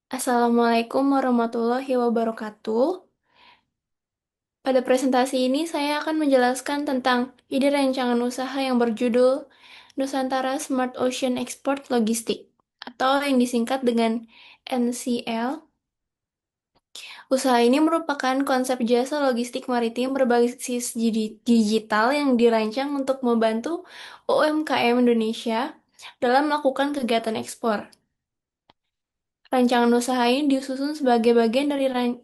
Assalamualaikum warahmatullahi wabarakatuh. Pada presentasi ini saya akan menjelaskan tentang ide rancangan usaha yang berjudul Nusantara Smart Ocean Export Logistik atau yang disingkat dengan NCL. Usaha ini merupakan konsep jasa logistik maritim berbasis digital yang dirancang untuk membantu UMKM Indonesia dalam melakukan kegiatan ekspor. Rancangan usaha ini disusun sebagai bagian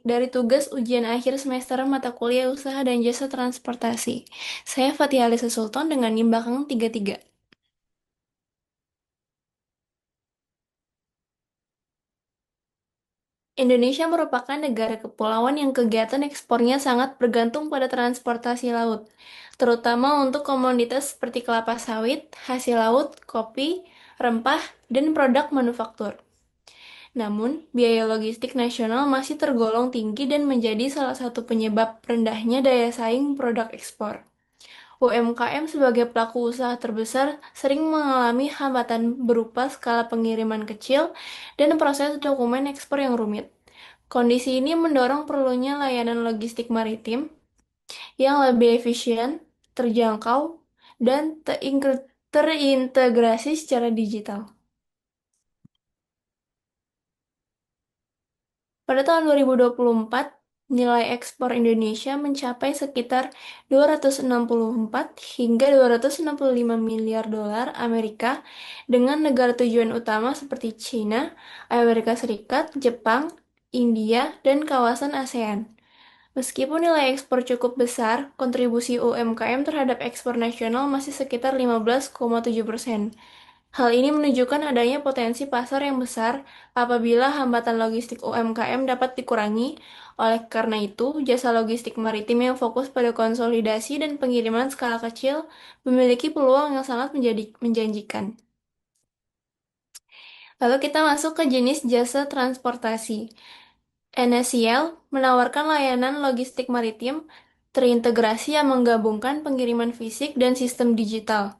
dari tugas ujian akhir semester mata kuliah usaha dan jasa transportasi. Saya Fatih Alisa Sultan dengan NIM belakang 33. Indonesia merupakan negara kepulauan yang kegiatan ekspornya sangat bergantung pada transportasi laut, terutama untuk komoditas seperti kelapa sawit, hasil laut, kopi, rempah, dan produk manufaktur. Namun, biaya logistik nasional masih tergolong tinggi dan menjadi salah satu penyebab rendahnya daya saing produk ekspor. UMKM sebagai pelaku usaha terbesar sering mengalami hambatan berupa skala pengiriman kecil dan proses dokumen ekspor yang rumit. Kondisi ini mendorong perlunya layanan logistik maritim yang lebih efisien, terjangkau, dan terintegrasi secara digital. Pada tahun 2024, nilai ekspor Indonesia mencapai sekitar 264 hingga 265 miliar dolar Amerika dengan negara tujuan utama seperti China, Amerika Serikat, Jepang, India, dan kawasan ASEAN. Meskipun nilai ekspor cukup besar, kontribusi UMKM terhadap ekspor nasional masih sekitar 15,7%. Hal ini menunjukkan adanya potensi pasar yang besar apabila hambatan logistik UMKM dapat dikurangi. Oleh karena itu, jasa logistik maritim yang fokus pada konsolidasi dan pengiriman skala kecil memiliki peluang yang sangat menjanjikan. Lalu kita masuk ke jenis jasa transportasi. NSCL menawarkan layanan logistik maritim terintegrasi yang menggabungkan pengiriman fisik dan sistem digital.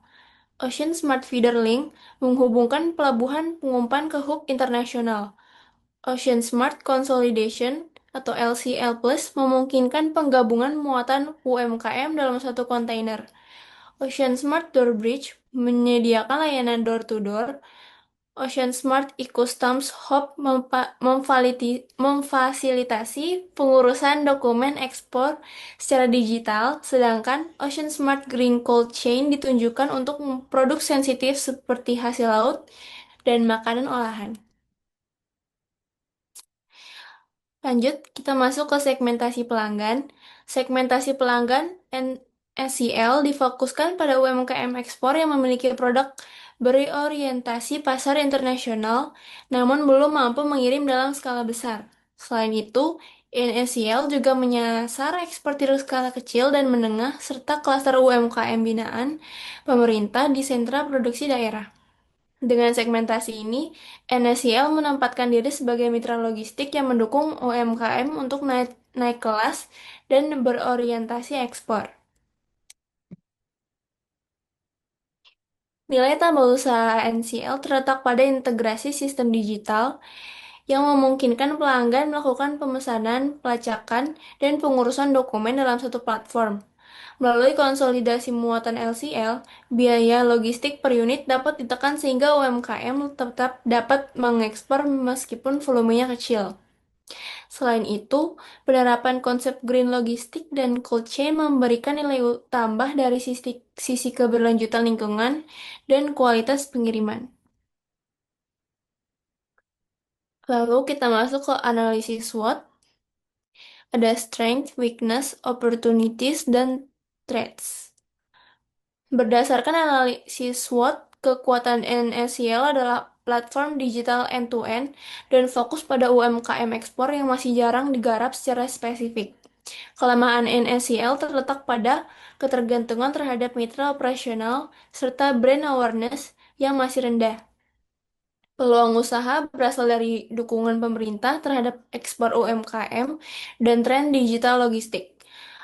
Ocean Smart Feeder Link menghubungkan pelabuhan pengumpan ke hub internasional. Ocean Smart Consolidation atau LCL Plus memungkinkan penggabungan muatan UMKM dalam satu kontainer. Ocean Smart Door Bridge menyediakan layanan door-to-door. Ocean Smart Ecosystems Hub memfasilitasi pengurusan dokumen ekspor secara digital, sedangkan Ocean Smart Green Cold Chain ditunjukkan untuk produk sensitif seperti hasil laut dan makanan olahan. Lanjut, kita masuk ke segmentasi pelanggan. Segmentasi pelanggan NSCL difokuskan pada UMKM ekspor yang memiliki produk berorientasi pasar internasional, namun belum mampu mengirim dalam skala besar. Selain itu, NSCL juga menyasar eksportir skala kecil dan menengah serta klaster UMKM binaan pemerintah di sentra produksi daerah. Dengan segmentasi ini, NSCL menempatkan diri sebagai mitra logistik yang mendukung UMKM untuk naik kelas dan berorientasi ekspor. Nilai tambah usaha NCL terletak pada integrasi sistem digital yang memungkinkan pelanggan melakukan pemesanan, pelacakan, dan pengurusan dokumen dalam satu platform. Melalui konsolidasi muatan LCL, biaya logistik per unit dapat ditekan sehingga UMKM tetap dapat mengekspor meskipun volumenya kecil. Selain itu, penerapan konsep green logistik dan cold chain memberikan nilai tambah dari sisi keberlanjutan lingkungan dan kualitas pengiriman. Lalu kita masuk ke analisis SWOT. Ada strength, weakness, opportunities, dan threats. Berdasarkan analisis SWOT, kekuatan NSCL adalah platform digital end-to-end dan fokus pada UMKM ekspor yang masih jarang digarap secara spesifik. Kelemahan NSCL terletak pada ketergantungan terhadap mitra operasional serta brand awareness yang masih rendah. Peluang usaha berasal dari dukungan pemerintah terhadap ekspor UMKM dan tren digital logistik.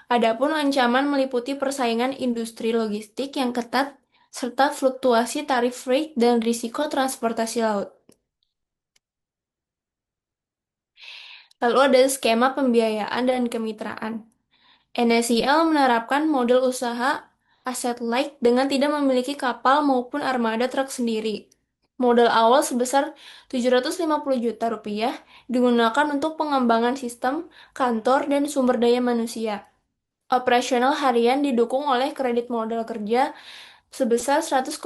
Adapun ancaman meliputi persaingan industri logistik yang ketat serta fluktuasi tarif freight dan risiko transportasi laut. Lalu ada skema pembiayaan dan kemitraan. NSCL menerapkan model usaha asset light dengan tidak memiliki kapal maupun armada truk sendiri. Modal awal sebesar 750 juta rupiah digunakan untuk pengembangan sistem, kantor, dan sumber daya manusia. Operasional harian didukung oleh kredit modal kerja sebesar 100,5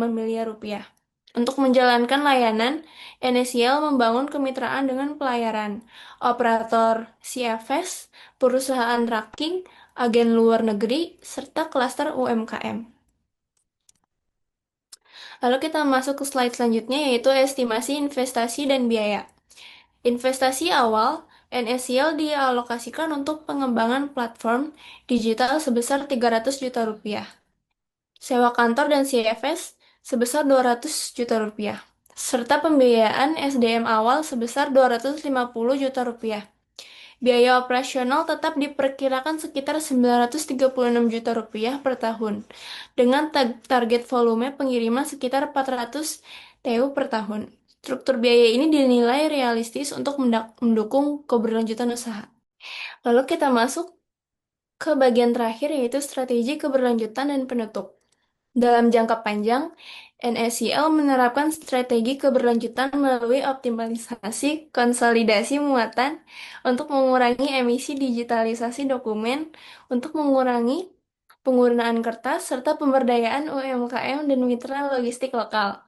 miliar rupiah. Untuk menjalankan layanan, NSCL membangun kemitraan dengan pelayaran, operator CFS, perusahaan tracking, agen luar negeri, serta klaster UMKM. Lalu kita masuk ke slide selanjutnya yaitu estimasi investasi dan biaya. Investasi awal, NSCL dialokasikan untuk pengembangan platform digital sebesar 300 juta rupiah. Sewa kantor dan CFS sebesar 200 juta rupiah, serta pembiayaan SDM awal sebesar 250 juta rupiah. Biaya operasional tetap diperkirakan sekitar 936 juta rupiah per tahun, dengan target volume pengiriman sekitar 400 TEU per tahun. Struktur biaya ini dinilai realistis untuk mendukung keberlanjutan usaha. Lalu kita masuk ke bagian terakhir yaitu strategi keberlanjutan dan penutup. Dalam jangka panjang, NSCL menerapkan strategi keberlanjutan melalui optimalisasi konsolidasi muatan untuk mengurangi emisi digitalisasi dokumen, untuk mengurangi penggunaan kertas, serta pemberdayaan UMKM dan mitra logistik lokal.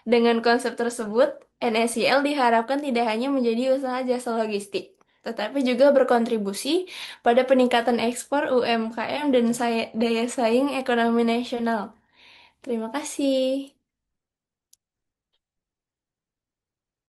Dengan konsep tersebut, NSCL diharapkan tidak hanya menjadi usaha jasa logistik, tetapi juga berkontribusi pada peningkatan ekspor UMKM dan daya saing ekonomi nasional. Terima kasih.